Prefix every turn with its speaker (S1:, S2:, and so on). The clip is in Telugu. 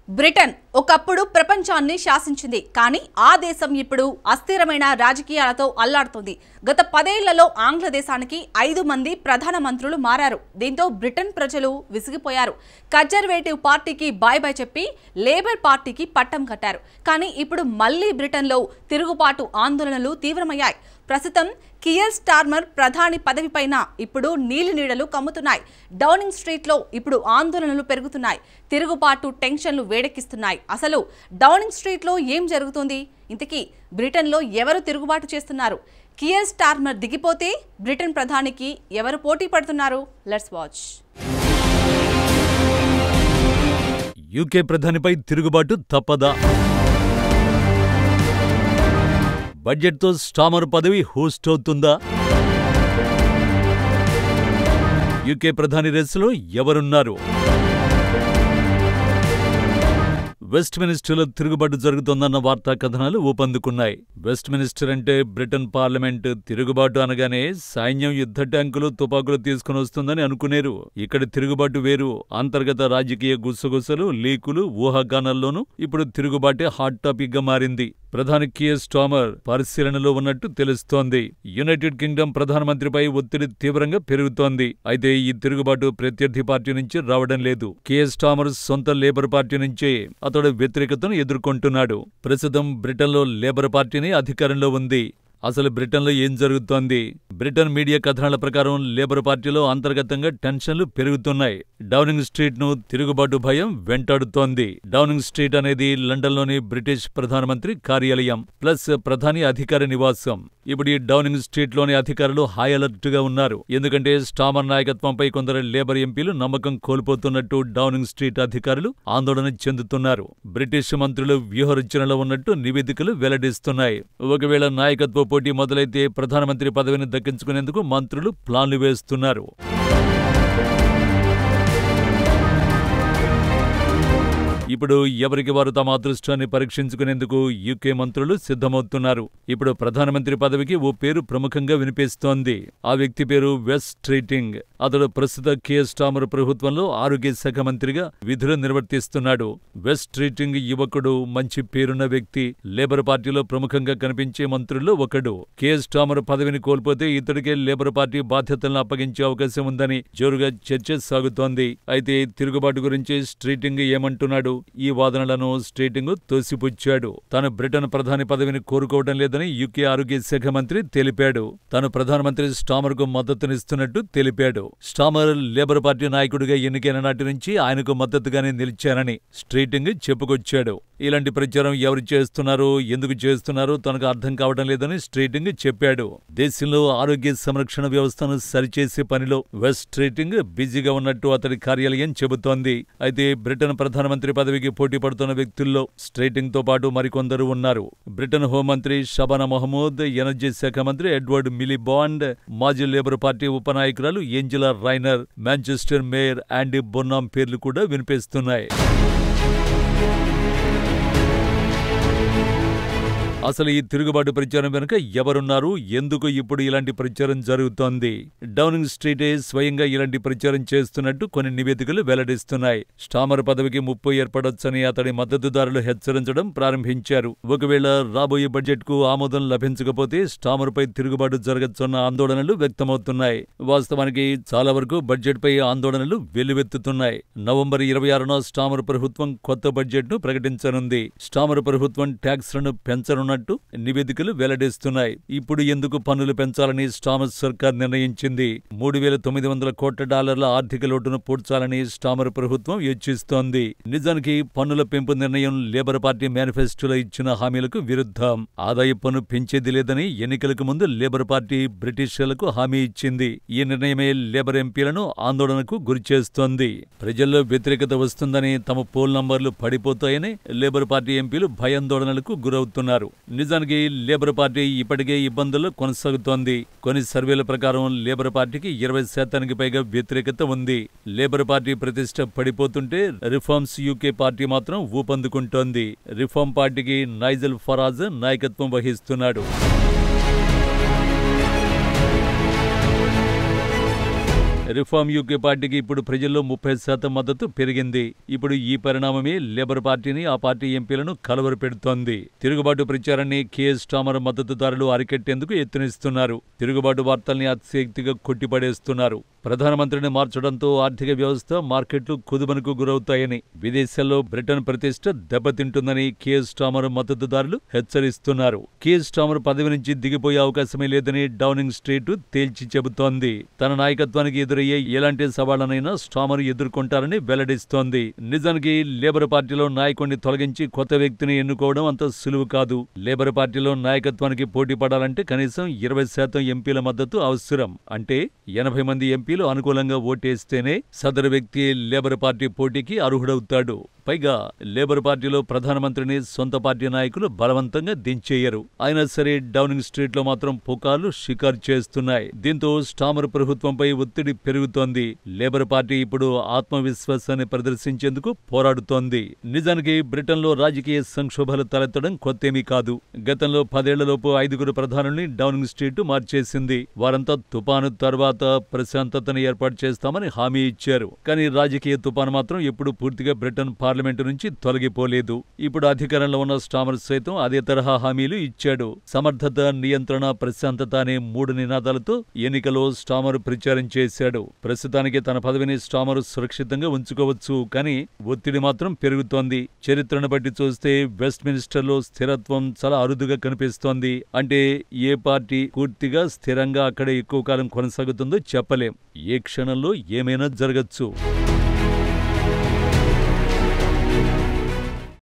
S1: బ్రిటన్ ఒకప్పుడు ప్రపంచాన్ని శాసించింది. కానీ ఆ దేశం ఇప్పుడు అస్థిరమైన రాజకీయాలతో అల్లాడుతుంది. గత 10 ఏళ్లలో ఆంగ్ల దేశానికి 5 మంది ప్రధాన మంత్రులు మారారు. దీంతో బ్రిటన్ ప్రజలు విసిగిపోయారు. కన్జర్వేటివ్ పార్టీకి బై బై చెప్పి లేబర్ పార్టీకి పట్టం కట్టారు. కానీ ఇప్పుడు మళ్లీ బ్రిటన్లో తిరుగుబాటు ఆందోళనలు తీవ్రమయ్యాయి. ప్రస్తుతం కియర్ స్టార్మర్ ప్రధాని పదవిపైన ఇప్పుడు నీళ్లు కమ్ముతున్నాయి. డౌనింగ్ స్ట్రీట్లో ఇప్పుడు ఆందోళనలు పెరుగుతున్నాయి. తిరుగుబాటు టెన్షన్లు వేడెక్కిస్తున్నాయి. అసలు డౌనింగ్ స్ట్రీట్లో ఏం జరుగుతుంది? ఇంతకీ బ్రిటన్లో ఎవరు తిరుగుబాటు చేస్తున్నారు? కియర్ స్టార్మర్ దిగిపోతే బ్రిటన్ ప్రధానికి ఎవరు పోటీ పడుతున్నారు? Let's watch.
S2: యూకే ప్రధానిపై తిరుగుబాటు తప్పదా? బడ్జెట్తో స్టార్మర్ పదవి హోస్ట్ అవుతుందా? యూకే ప్రధాని రేసులో ఎవరున్నారు? వెస్ట్ మినిస్టర్లో తిరుగుబాటు జరుగుతోందన్న వార్తా కథనాలు ఊపందుకున్నాయి. వెస్ట్ మినిస్టర్ అంటే బ్రిటన్ పార్లమెంట్. తిరుగుబాటు అనగానే సైన్యం యుద్ధ ట్యాంకులు తుపాకులు తీసుకుని వస్తుందని అనుకునేరు. ఇక్కడ తిరుగుబాటు వేరు. అంతర్గత రాజకీయ గుసగుసలు, లీకులు, ఊహాగానాల్లోనూ ఇప్పుడు తిరుగుబాటే హాట్ టాపిక్ గా మారింది. ప్రధాని కియర్ స్టార్మర్ పరిశీలనలో ఉన్నట్టు తెలుస్తోంది. యునైటెడ్ కింగ్డమ్ ప్రధానమంత్రిపై ఒత్తిడి తీవ్రంగా పెరుగుతోంది. అయితే ఈ తిరుగుబాటు ప్రత్యర్థి పార్టీ నుంచి రావడం లేదు. కియర్ స్టార్మర్ సొంత లేబర్ పార్టీ నుంచే అతడు వ్యతిరేకతను ఎదుర్కొంటున్నాడు. ప్రస్తుతం బ్రిటన్లో లేబర్ పార్టీని అధికారంలో ఉంది. అసలు బ్రిటన్లో ఏం జరుగుతోంది? బ్రిటన్ మీడియా కథనాల ప్రకారం లేబర్ పార్టీలో అంతర్గతంగా టెన్షన్లు పెరుగుతున్నాయి. డౌనింగ్ స్ట్రీట్ ను తిరుగుబాటు భయం వెంటాడుతోంది. డౌనింగ్ స్ట్రీట్ అనేది లండన్లోని బ్రిటిష్ ప్రధానమంత్రి కార్యాలయం ప్లస్ ప్రధాని అధికార నివాసం. ఇప్పుడు ఈ డౌనింగ్ స్ట్రీట్ లోని అధికారులు హై అలర్ట్ గా ఉన్నారు. ఎందుకంటే స్టార్మర్ నాయకత్వంపై కొందరు లేబర్ ఎంపీలు నమ్మకం కోల్పోతున్నట్టు డౌనింగ్ స్ట్రీట్ అధికారులు ఆందోళన చెందుతున్నారు. బ్రిటిష్ మంత్రులు వ్యూహరచనలో ఉన్నట్టు నివేదికలు వెల్లడిస్తున్నాయి. ఒకవేళ నాయకత్వ పోటీ మొదలైతే ప్రధానమంత్రి పదవిని దక్కించుకునేందుకు మంత్రులు ప్లాన్లు వేస్తున్నారు. ఇప్పుడు ఎవరికి వారు తమ అదృష్టాన్ని పరీక్షించుకునేందుకు యూకే మంత్రులు సిద్ధమవుతున్నారు. ఇప్పుడు ప్రధానమంత్రి పదవికి ఓ పేరు ప్రముఖంగా వినిపిస్తోంది. ఆ వ్యక్తి పేరు వెస్ స్ట్రీటింగ్. అతడు ప్రస్తుత కియర్ స్టార్మర్ ప్రభుత్వంలో ఆరోగ్య శాఖ మంత్రిగా విధులు నిర్వర్తిస్తున్నాడు. వెస్ స్ట్రీటింగ్ యువకుడు, మంచి పేరున్న వ్యక్తి. లేబర్ పార్టీలో ప్రముఖంగా కనిపించే మంత్రుల్లో ఒకడు. కియర్ స్టార్మర్ పదవిని కోల్పోతే ఇతడికే లేబర్ పార్టీ బాధ్యతలను అప్పగించే అవకాశం ఉందని జోరుగా చర్చ సాగుతోంది. అయితే తిరుగుబాటు గురించి స్ట్రీటింగ్ ఏమంటున్నాడు? ఈ వాదనలను స్ట్రీటింగ్ తోసిపుచ్చాడు. తాను బ్రిటన్ ప్రధాని పదవిని కోరుకోవడం లేదని యూకే ఆరోగ్య శాఖ మంత్రి తెలిపాడు. తాను ప్రధానమంత్రి స్టార్మర్ కు మద్దతునిస్తున్నట్టు తెలిపాడు. స్టార్మర్ లేబర్ పార్టీ నాయకుడిగా ఎన్నికైన నాటి నుంచి ఆయనకు మద్దతుగానే నిలిచానని స్ట్రీటింగ్ చెప్పుకొచ్చాడు. ఇలాంటి ప్రచారం ఎవరు చేస్తున్నారో, ఎందుకు చేస్తున్నారో తనకు అర్థం కావడం లేదని స్ట్రీటింగ్ చెప్పాడు. దేశంలో ఆరోగ్య సంరక్షణ వ్యవస్థను సరిచేసే పనిలో వెస్ట్ స్ట్రీటింగ్ బిజీగా ఉన్నట్టు అతడి కార్యాలయం చెబుతోంది. అయితే బ్రిటన్ ప్రధానమంత్రి పదవికి పోటీ పడుతున్న వ్యక్తుల్లో స్ట్రీటింగ్ తో పాటు మరికొందరు ఉన్నారు. బ్రిటన్ హోంమంత్రి షబానా మహమూద్, ఎనర్జీ శాఖ మంత్రి ఎడ్వర్డ్ మిలీబాండ్, మాజీ లేబర్ పార్టీ ఉపనాయకురాలు Angela Rayner, Manchester mayor Andy Burnham పేర్లు కూడా వినిపిస్తున్నాయి. అసలు ఈ తిరుగుబాటు ప్రచారం వెనుక ఎవరున్నారు? ఎందుకు ఇప్పుడు ఇలాంటి ప్రచారం జరుగుతోంది? డౌనింగ్ స్ట్రీటే స్వయంగా ఇలాంటి ప్రచారం చేస్తున్నట్టు కొన్ని నివేదికలు వెల్లడిస్తున్నాయి. స్టార్మర్ పదవికి ముప్పు ఏర్పడొచ్చని అతడి మద్దతుదారులు హెచ్చరించడం ప్రారంభించారు. ఒకవేళ రాబోయే బడ్జెట్ కు ఆమోదం లభించకపోతే స్టార్మర్ పై తిరుగుబాటు జరగచ్చన్న ఆందోళనలు వ్యక్తమవుతున్నాయి. వాస్తవానికి చాలా వరకు బడ్జెట్ పై ఆందోళనలు వెల్లువెత్తుతున్నాయి. నవంబర్ 26న స్టార్మర్ ప్రభుత్వం కొత్త బడ్జెట్ ను ప్రకటించనుంది. స్టార్మర్ ప్రభుత్వం ట్యాక్స్లను పెంచనున్న నివేదికలు వెల్లడిస్తున్నాయి. ఇప్పుడు ఎందుకు పన్నులు పెంచాలని స్టార్మర్ సర్కార్ నిర్ణయించింది. $3,900 కోట్ల ఆర్థిక లోటును పూడ్చాలని స్టార్మర్ ప్రభుత్వం యోచిస్తోంది. నిజానికి పన్నుల పెంపు నిర్ణయం లేబర్ పార్టీ మేనిఫెస్టోలో ఇచ్చిన హామీలకు విరుద్ధం. ఆదాయ పన్ను పెంచేది లేదని ఎన్నికలకు ముందు లేబర్ పార్టీ బ్రిటిషర్లకు హామీ ఇచ్చింది. ఈ నిర్ణయమే లేబర్ ఎంపీలను ఆందోళనకు గురిచేస్తోంది. ప్రజల్లో వ్యతిరేకత వస్తుందని, తమ పోల్ నంబర్లు పడిపోతాయని లేబర్ పార్టీ ఎంపీలు భయాందోళనలకు గురవుతున్నారు. నిజానికి లేబర్ పార్టీ ఇప్పటికే ఇబ్బందుల్లో కొనసాగుతోంది. కొన్ని సర్వేల ప్రకారం లేబర్ పార్టీకి 20% పైగా వ్యతిరేకత ఉంది. లేబర్ పార్టీ ప్రతిష్ట పడిపోతుంటే రిఫార్మ్స్ యూకే పార్టీ మాత్రం ఊపందుకుంటోంది. రిఫార్మ్ పార్టీకి నైజల్ ఫరాజ్ నాయకత్వం వహిస్తున్నాడు. రిఫార్మ్ యూకే పార్టీకి ఇప్పుడు ప్రజల్లో 30% మద్దతు పెరిగింది. ఇప్పుడు ఈ పరిణామమే లేబర్ పార్టీని, ఆ పార్టీ ఎంపీలను కలవరపెడుతోంది. తిరుగుబాటు ప్రచారాన్ని కేఎస్ స్టామర్ మద్దతుదారులు అరికెట్టేందుకు యత్నిస్తున్నారు. తిరుగుబాటు వార్తల్ని అతిశక్తిగా కొట్టిపడేస్తున్నారు. ప్రధానమంత్రిని మార్చడంతో ఆర్థిక వ్యవస్థ, మార్కెట్లు కుదుబనకు గురవుతాయని, విదేశాల్లో బ్రిటన్ ప్రతిష్ట దెబ్బతింటుందని కేఎస్ స్టామర్ మద్దతుదారులు హెచ్చరిస్తున్నారు. కేఎస్ స్టామర్ పదవి నుంచి దిగిపోయే అవకాశమే లేదని డౌనింగ్ స్ట్రీట్ తేల్చి చెబుతోంది. తన నాయకత్వానికి ఎదురయ్యే ఎలాంటి సవాళ్లనైనా స్టామర్ ఎదుర్కొంటారని వెల్లడిస్తోంది. నిజానికి లేబర్ పార్టీలో నాయకుడిని తొలగించి కొత్త వ్యక్తిని ఎన్నుకోవడం అంత సులువు కాదు. లేబర్ పార్టీలో నాయకత్వానికి పోటీ పడాలంటే కనీసం 20% ఎంపీల మద్దతు అవసరం. అంటే 80 మంది ఎంపీలు అనుకూలంగా ఓటేస్తేనే సదరు వ్యక్తి లేబర్ పార్టీ పోటీకి అర్హుడవుతాడు. పైగా లేబర్ పార్టీలో ప్రధానమంత్రిని సొంత పార్టీ నాయకులు బలవంతంగా దించేయరు. అయినా సరే డౌనింగ్ స్ట్రీట్ లో మాత్రం పుకార్లు షికారు చేస్తున్నాయి. దీంతో స్టామర్ ప్రభుత్వంపై ఒత్తిడి పెరుగుతోంది. లేబర్ పార్టీ ఇప్పుడు ఆత్మవిశ్వాసాన్ని ప్రదర్శించేందుకు పోరాడుతోంది. నిజానికి బ్రిటన్లో రాజకీయ సంక్షోభాలు తలెత్తడం కొత్తేమీ కాదు. గతంలో 10 ఏళ్లలోపు 5 ప్రధానుల్ని డౌనింగ్ స్ట్రీట్ మార్చేసింది. వారంతా తుపాను తర్వాత ప్రశాంతతను ఏర్పాటు చేస్తామని హామీ ఇచ్చారు. కానీ రాజకీయ తుపాను మాత్రం ఎప్పుడు పూర్తిగా బ్రిటన్ పార్లమెంటు నుంచి తొలగిపోలేదు. ఇప్పుడు అధికారంలో ఉన్న స్టామర్ సైతం అదే తరహా హామీలు ఇచ్చాడు. సమర్థత, నియంత్రణ, ప్రశాంతత అనే 3 నినాదాలతో ఎన్నికలో స్టామర్ ప్రచారం చేశాడు. ప్రస్తుతానికి తన పదవిని స్టామర్ సురక్షితంగా ఉంచుకోవచ్చు. కానీ ఒత్తిడి మాత్రం పెరుగుతోంది. చరిత్రను బట్టి చూస్తే వెస్ట్ మినిస్టర్లో స్థిరత్వం చాలా అరుదుగా కనిపిస్తోంది. అంటే ఏ పార్టీ పూర్తిగా స్థిరంగా అక్కడే ఎక్కువ కాలం కొనసాగుతుందో చెప్పలేం. ఏ క్షణంలో ఏమైనా జరగచ్చు.